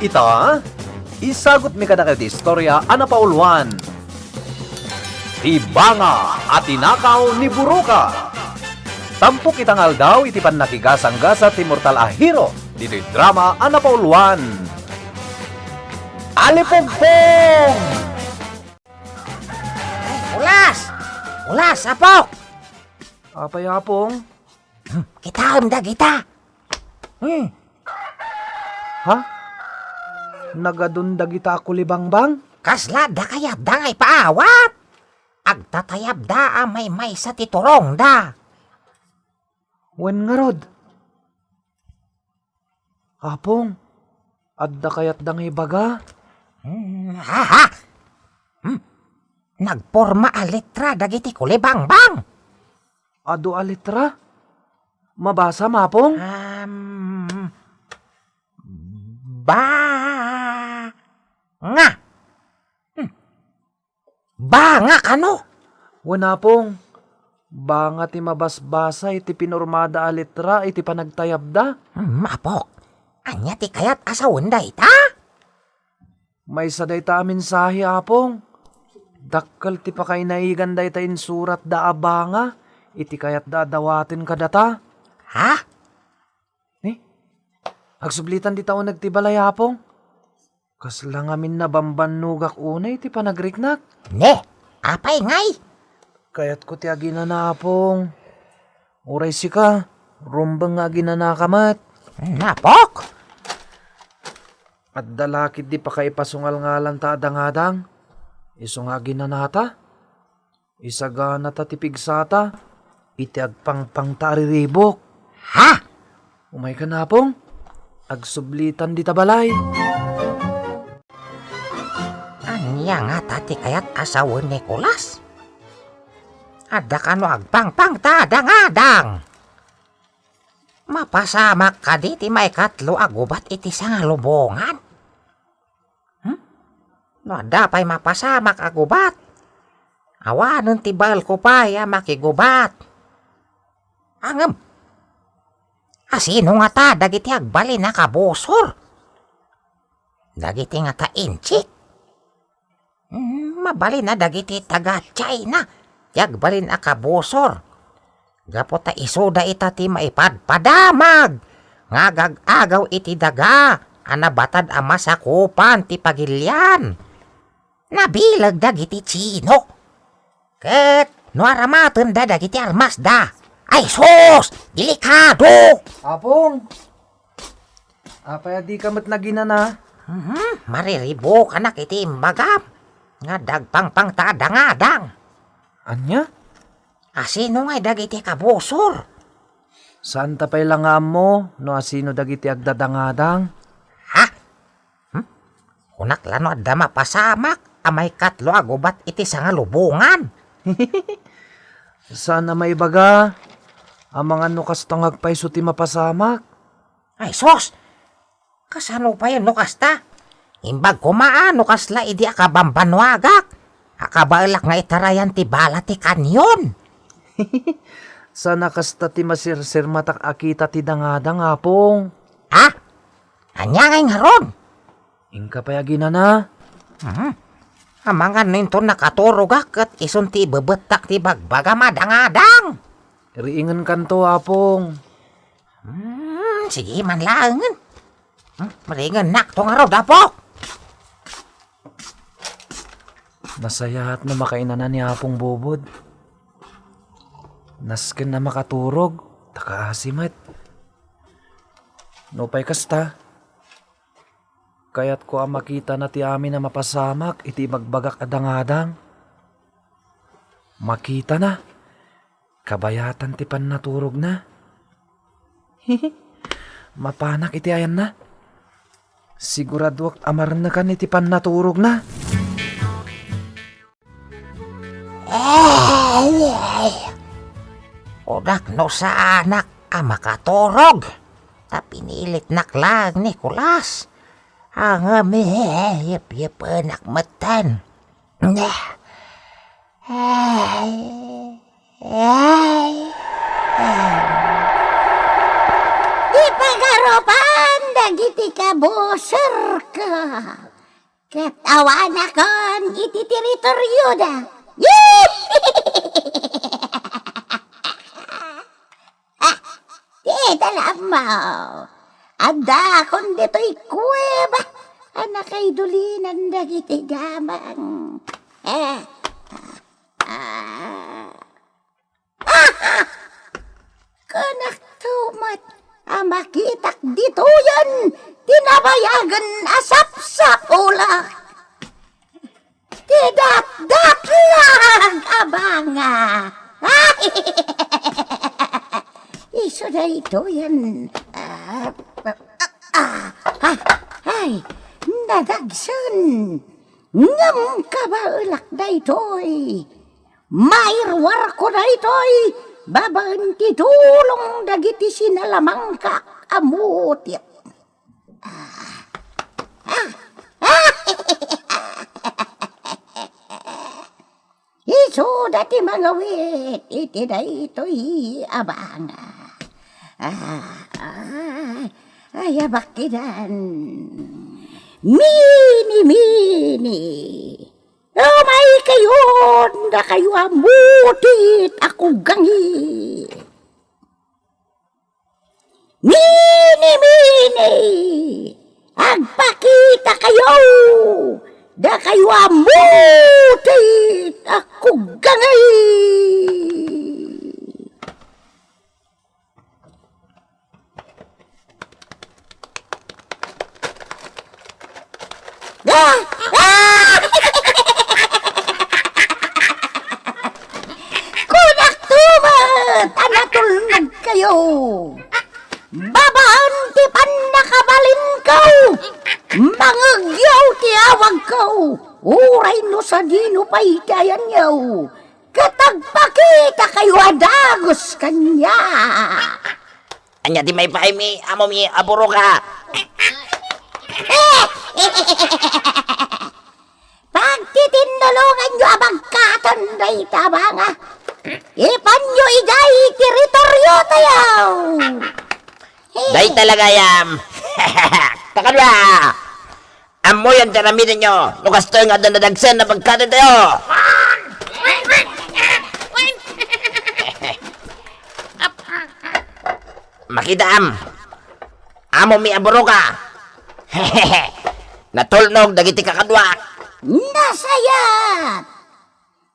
Ita, isagot mi kada iti istorya ana pauluan. Tibanga at inakaw ni Buruka. Tampok itang aldaw iti pannakigasang-gasa ti mortal a hero dito drama ana pauluan. Alipogpong! Ulas! Ulas, apok! Apay apong? Kita, kita! Ha? Nagadundag ita ako libangbang? Kasla da kayab da ngay paawat! Agtatayab da may sa titurong da! Wen nga rod? Apong, adda kayat dangay baga? Ha? Nagporma a letra dagiti kulibangbang! Ado a litra? Mabasa mapong? Ba nga. Ba nga kano? Wala pong. Banga ti mabasbasa iti pinormada a litra iti panagtayabda. Apok, anya ti kayat asawon da ita? May saday ta amin sahi apong. Dakkal ti pakainaigan da ita insurat da abanga. Iti kayat da dawatin kadata. Ha? Agsublitan di tao nagtibalay apong. Kaslang amin na bambanugak unay ti panagriknak. Ne, apay ngay. Kayat ko ti agina na apong. Uray si ka, rumbang agina na kamat. Napok? At dalakid di pa kay pasungal ngalan ta adang-adang. Isungagi na nata. Isaga na ta tipigsata. Iti agpangpang tariribok. Ha? Umay ka na pong. Agsublitan di tabalay. Anya nga tati kayat asawon ni Kulas? Ada kano agpangpang ta adang-adang. Mapasamak ka di ti may katlo agubat iti sangalubongan. No, ada pa'y mapasamak agubat. Awanon ti bal ko pa ya makigubat. Angem. Asino nga ta dagiti agbali na kabusor? Dagiti nga ta inchik. Mabali na dagiti taga China. Yagbalin a kabusor. Gapo ta isoda ita ti maipadpadamag. Nga gagagaw iti daga. Anabatad ama sa kupan ti pagilyan. Nabilag dagiti Chino. Ket no aramaten da dagiti armas da. Ay sus! Delikado! Apong! Apay di ka mat naginana. Mariribo ka na kiti magam. Nga dagpangpang ta adang-adang. Anya? Asino nga dagiti kabusor? Saan tapay lang mo no asino dagiti agdadangadang? Ha? Kunak lano adda mapasamak. Amay katlo agubat iti sangalubungan. Sana may baga. Amang ano kastang agpaiso ti mapasamak. Ay sos! Kasano pa yun nukas ta? Imbag kumaano kasla idi akabambanwagak. Akabalak nga itarayan ti bala ti kanyon. Sana kasta ti masirsir matak akita ti dangadang apong. Ha? Anya ngay nga ron? Ingka payagina na. Amangan ninto nakaturugak at isun ti bebetak ti bagbaga madangadang. Riingan kanto apong. Sige man langan. Maringan nak to nga raw dapok. Masaya at na makainana ni apong bubod. Nasken na makaturog. Takaasimat. No pay kasta. Kaya't ko ang makita na ti amin na mapasamak iti magbagak adang-adang. Makita na. Kabayatan ti pan naturog na. Mapanak iti ayan na. Sigurado amar na kan iti pan naturog na. Odak no sa anak makaturog. Tapinilit naklang ni Kulas. Ang yep anak matan. Ipagarupan dagiti ka boser ka. Ket awana kon iti teritoryo da. Alam mo, ada kon dito'y kuweba. Anak ay dulinan dagiti gamang. Kanak tumat, makitak dito yan, tinabayagan asap sa ulak. Tidat-dat lang, abanga. Iso na ito yan. Ay, nadagsan. Ngam ka ba ulak na ito'y? Mairwar ko na ito'y. Babaan titulong dagiti sinalamang ka amutit. Iso dati mga wit, iti na ito'y abanga. Ay, abakidan. Mini. May kayon na kayo amutit ako gangi. Mini. Agpakita kayo na kayo amutit ako gangi. Kunak tumat, anatulog kayo. Babaan ti pan nakabalin kau. Mangagyaw ti awag kau. Uray no sa dino pa itayan yaw. Katagpakita kayo adagos kanya. Anya di may paimi, amo mi aburo ka. Pagtitinulungan nyo abagkatan na itabanga. Ipan nyo igay teritoryo tayaw. Day talaga yam. Takadwa. Amo yan taramitin nyo. Lukas to yung adan na dagsan na pagkatan tayo. Makita amo mi aburo ka. Natulnog dagiti kakadwa. Nasayat!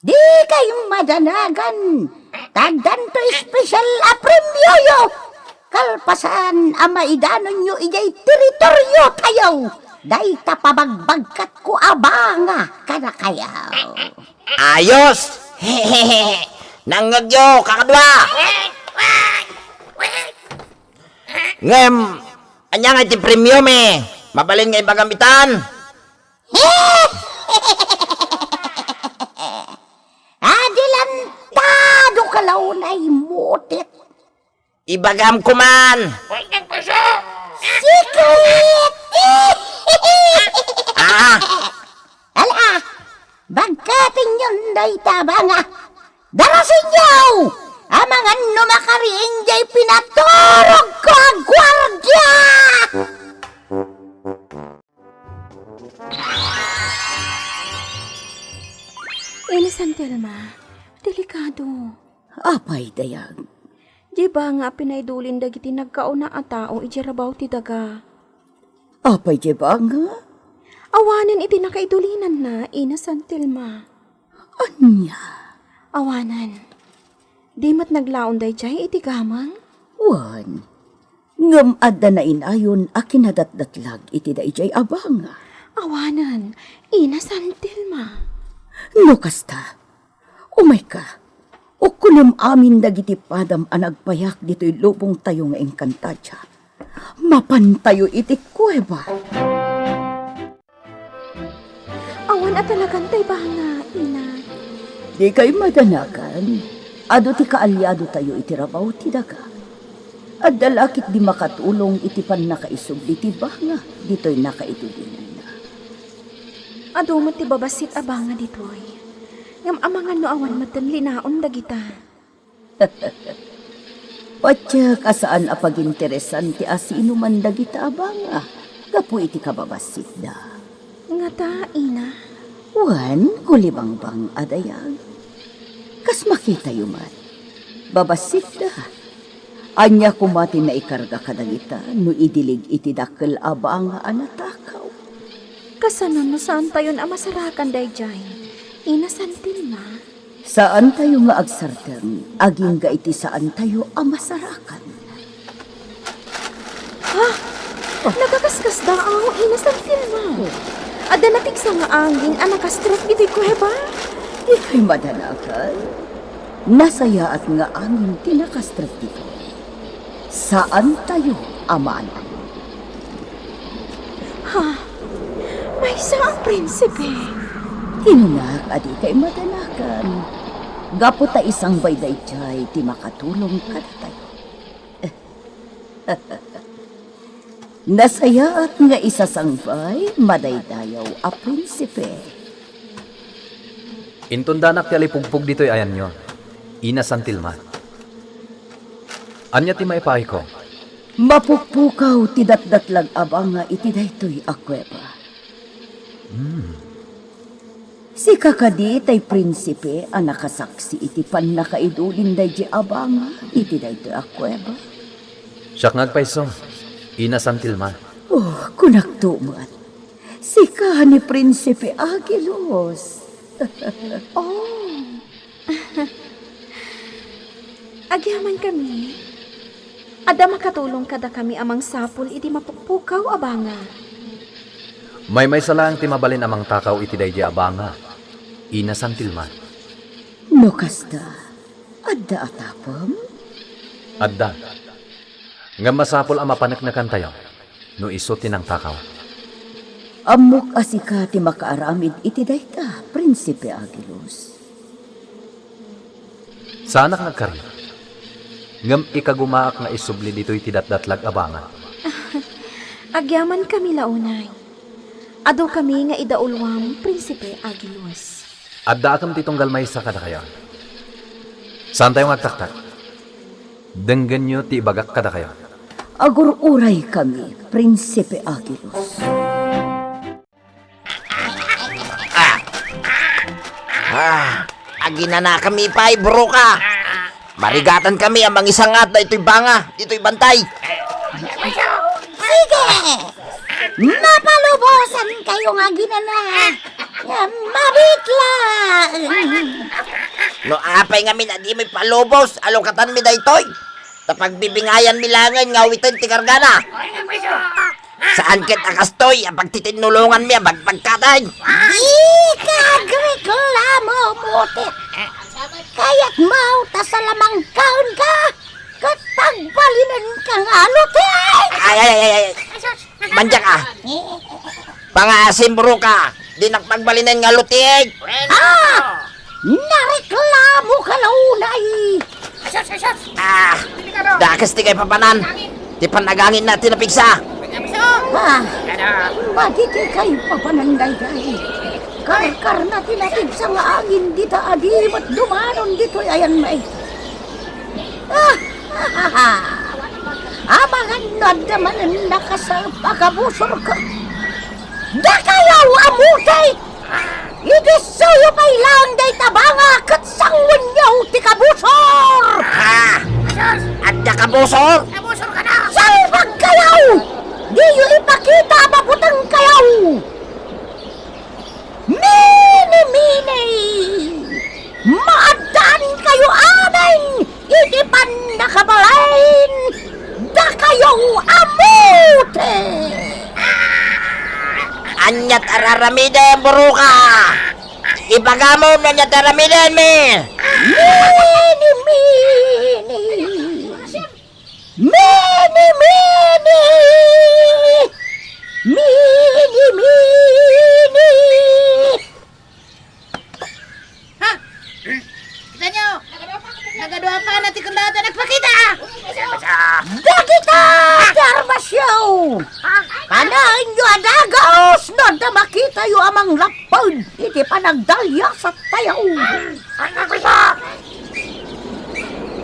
Di kayong madanagan. Tagdan to special apremyoyo. Kalpasan amaidanon nyo ijay teritoryo tayo. Day tapabagbagkat ko abanga kada kayaw. Ayos! Nangagyo, kakadwa! Ngem, anya nga iti premium eh. Mabalin nga ibagamitan. Adilantado kalaunay mutit. Ibagam ko man. Sikit! Ala, bagkatin yun day tabanga. Darasin yaw! Amangan no makariing jay pinaturog ko ang gwardya! San Telma, delikado. Apay dayag. Di ba nga pinaidulin dagiti nagkauna a tao ijarabaw ti daga? Apay di ba nga? Awanan iti nakaidulinan na, San Telma. Anya? Awanan. Di mat naglaon day jay iti gamang? Wan. Ngam adda na inayon a kinadatdatlag iti da ijay abanga. Awanan, San Telma. No kasta. Umay ka. O kunim amin dagiti padam anagpayak dito'y lubong tayo nga engkantadya. Mapantayo iti kuweba. Awan at talagang tay ba nga, Ina? Di kay madanagan. Ado ti kaalyado tayo iti rabaw ti daga. At dalakit di makatulong iti pan nakaisog iti banga. Dito'y nakaitulinan na. Ado mo ti babasit abanga ditoy. Ngam amangan no awan matan linaon dagita. Patya kasaan apag-interesan ti asino man dagita abanga. Gapu iti kababasit da. Nga ta, ina. Wan, kulibangbang adayag. Kas makita yuman. Babasit da. Anya kumati na ikarga kadagita no idilig iti dakkel abanga anatakaw. Kasanan no saan tayon amasarakan dayjay. Ina santin ma. Saan tayo nga agsarteng, aging ga iti saan tayo amasarakan. Nagakaskas daaw, ina santin ma. Ada natigsa nga angin anakastrap iti kuheba. Ika'y madanakan. Nasaya at nga angin tinakastrap dito. Saan tayo amanan? May isang prinsipe. Tinunak adi kay madanakan. Gapo ta isang bayday chay ti makatulong kada tayo. Nasaya at nga isasangbay madaydayaw a prinsipe. Intundanak ti alipugpug dito'y ayan nyo. Ina Santilma. Anya ti maipaay ko? Mapukpukaw ti datdatlag abanga iti daytoy a kuweba. Si kakadi tay prinsipe a nakasaksi iti pan nakaidulin dayji abanga iti daytoy a kuweba. Siyak ngagpaiso. Ina Santilma. Oh, kunagtumat. Si ka ni Prinsipe Agilos. Agyaman kami. Ada makatulong kada kami amang sapul iti mapukpukaw abanga. May salang ti mabalin amang takaw iti daydi abanga. Ina Santilma. No kasta, adda atapam? Adda. Nga masapol ang mapanaknakan tayo. No iso tinang takaw. Amok asika ti makaaramid iti dayta, Prinsipe Agilos. Sanak nagkari. Ngam ikagumaak nga isubli dito'y tidatdatlag abanga. Agyaman kami launay. Ado kami nga idaulwam, Prinsipe Agilos. Adda akam titong galmay sa kada kayo. Saan tayo ngagtaktak? Denggan nyo ti ibagak kada kayo. Agur-uray kami, Prinsipe Agilos. Agi na kami pa'y bro ka. Marigatan kami ang mga isangat na ito'y banga, ito'y bantay. Sige! Mapalubosan kayo nga ginana. Mabitla! No apay nga min, di may palubos, alokatan mi da ito'y. Tapag bibingayan milangan nga witin ti kargana. Saan ket akastoy, apag titinulungan mi, bagpagkatay. Di ka agreklamo, butit. Kaya't mau ta sa lamang kaon ka. Katagbalinin ka nga lutin. Ay. Manjak ah. Pangasim bro ka. Di nakpagbalinan nga lutig. Nareklamo ka launay. Dakas ti kay papanan. Di panagangin natin na pigsa. Maditi kay papananday-day. Karkar na tinatid sa nga angin dita adi at dumanon dito ayan may. Abangan na damanan na ka sa pagabusor ka. Da kayaw amutay! Idisuyo pa'y lang day tabanga kat sangwan niyaw ti kabusor! At nakabusor. Salbag kayaw! Di yu ipakita maputang kayaw! Mini! Maadaan kayo amin! Itipan na kabalain! Da kayo amute! Anyat araramiden bro ka. Ipagamo na anyat aramiden mi. Kita nyo! Nagadua pa natin kung lahat na nagpakita! Dagita! Darmasyaw! Kanain nyo adagos! Nanda makita yu amang lapod! Iti pa nagdalya sa tayaw!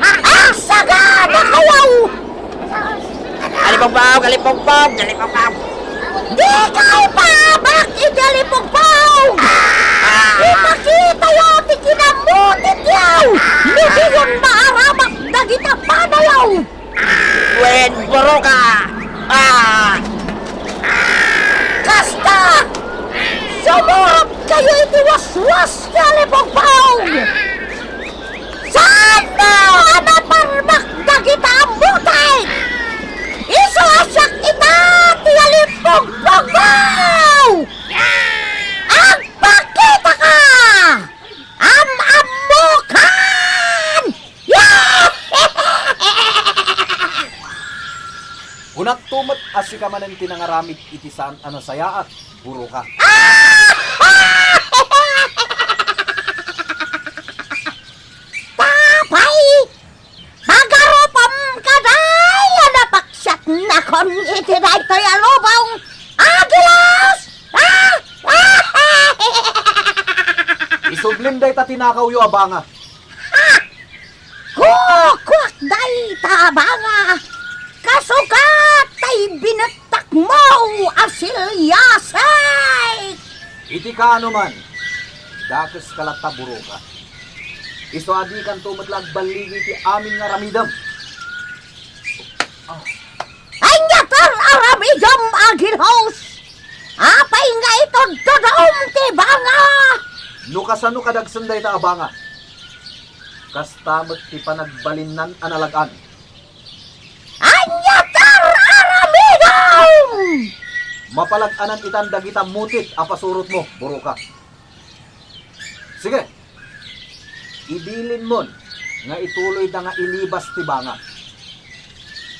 Asaga na kayo! galipong-pong. Di kay pabak igalipog-pog! Ipakita yaw ti kinamutit yaw! Hindi yun maaramak dagita panayaw! Wen, Buruka! Kasta! Sumurot kayo iti waswas galipog-pog! Saan mo anaparmak dagita amutay? Iso asyak ita ti galipog-pog mo! Agpakita ka! Am-amukan! Unak tumat asi ka manen tinangaramid iti saan sayaat, Buruka. Tapay! Pagaropam kaday! Napaksat na kon iti daytoy alubong! Agilas! Isublim day ta tinakaw yu abanga. Kukwak day tabanga! Kasukat ay binatak mo asilyasay! Iti ka man, dakes kalata Buruka. Iso adi kan tumatlag baligi ti amin nga ramidam. Ay nyatar aramidam agilhos! Apay nga ito dodom ti banga! No kasano kadagsan day ta abanga. Kastamot ti panagbalinnan analagan. Anyatar aramidam! Mapalaganan itan dagita mutit apasurot mo, Buruka. Sige. Ibilin mon nga ituloy da nga ilibas ti banga.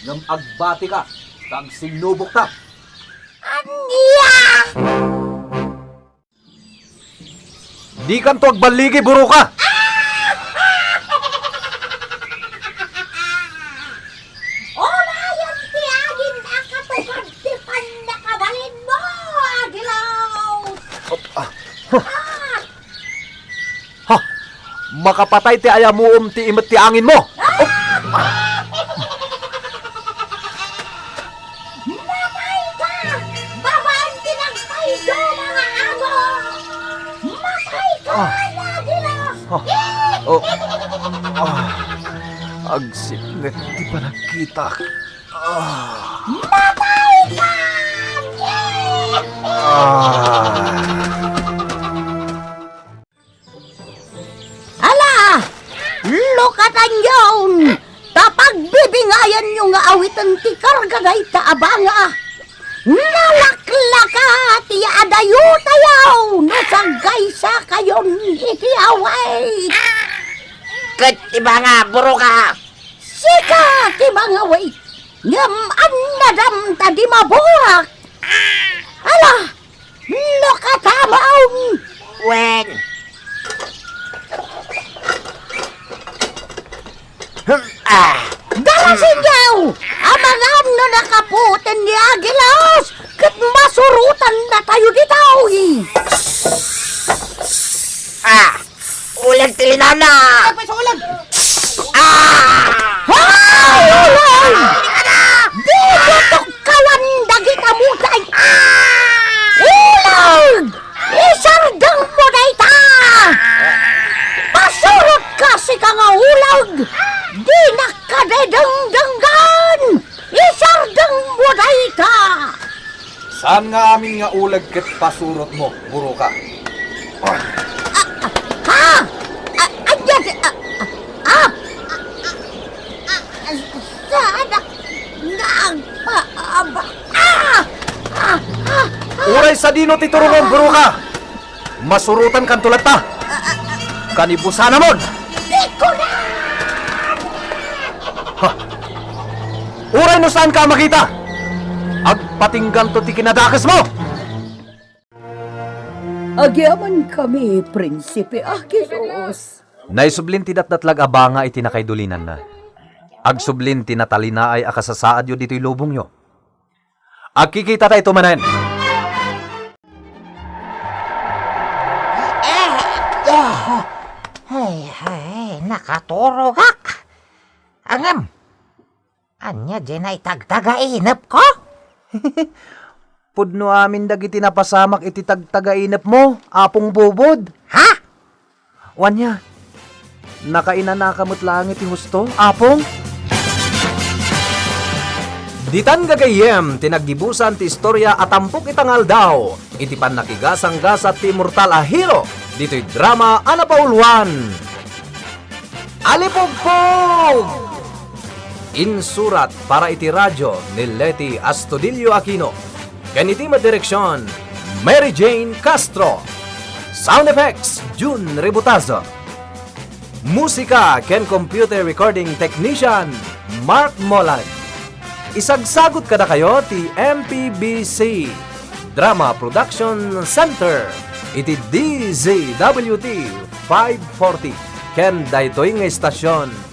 Ngam agbati ka, kag sinubok ta. Anya! Di kan to agbaligi, Buruka. Orayan ti agin akatupad ti panakabalin mo, Agilaw! Ha! Makapatay ti ayamuom ti imet ti angin mo. Matay ka! Babaan tinagpaydo mga amo! Matay ka, Agilaw! Oh. Agsinget ti panagkita. Matay ka! Ala! Lukatan yun! Tapagbibingayan nyo nga awitan ti kargagay ta abanga! Nalaklaka ti adayo tayaw! Nasagay sa kayon iti away! Ket iba nga, Buruka! Sika ti mga way! Ngam annadam ta di maburak! Ala! Lukatamaw! Wen! Dalasin yaw! Amangan no nakaputin ni Agilas! Kat masurutan na tayo ditaw! Ulag tilinana! Hay! Ulay! Di butok kawan dagita mutay! Ulag! Isardang mo na ita! Pasurot kasi ka nga ulag! Di nakadedangdanggan! Isardang mo na ita! Saan nga amin nga ulag ket pasurot mo, Buruka? Ha? Anyan! Sana nagpaaba! Uray sa dino ti turungon, Buruka! Masurutan kan tulat ta! Kanibusan namon! Di ko na! Uray no saan ka makita? Agpatinggan to ti kinadakas mo! Agyaman kami, Prinsipe Agilos. Naisublin ti datdatlag abanga iti nakaidulinan na. Agsublin ti natalina ay akasasaad yo dito'y lubong yo. Agkikita tayo tumanen. Nakaturo kak! Angam! Anya, Jenay, tagtagainap ko? Pudno amin dagiti napasamak iti tagtagainap mo, apong bubod. Ha? Wanya, nakainanakamot lang iti husto, apong? Ditan gagayem, tinaggibusan ti istorya at tampok itangal daw. Iti pan nakigasang-gasat ti immortal a hero. Dito'y drama anapauluan. Alipugpog! Insurat para iti radyo ni Leti Astudillo Aquino. Ganiti madireksyon, Mary Jane Castro. Sound effects, June Rebutazo. Musika ken computer recording technician, Mark Molag. Isagsagot kada kayo ti MPBC Drama Production Center. Iti DZWT 540 ken daytoy nga istasyon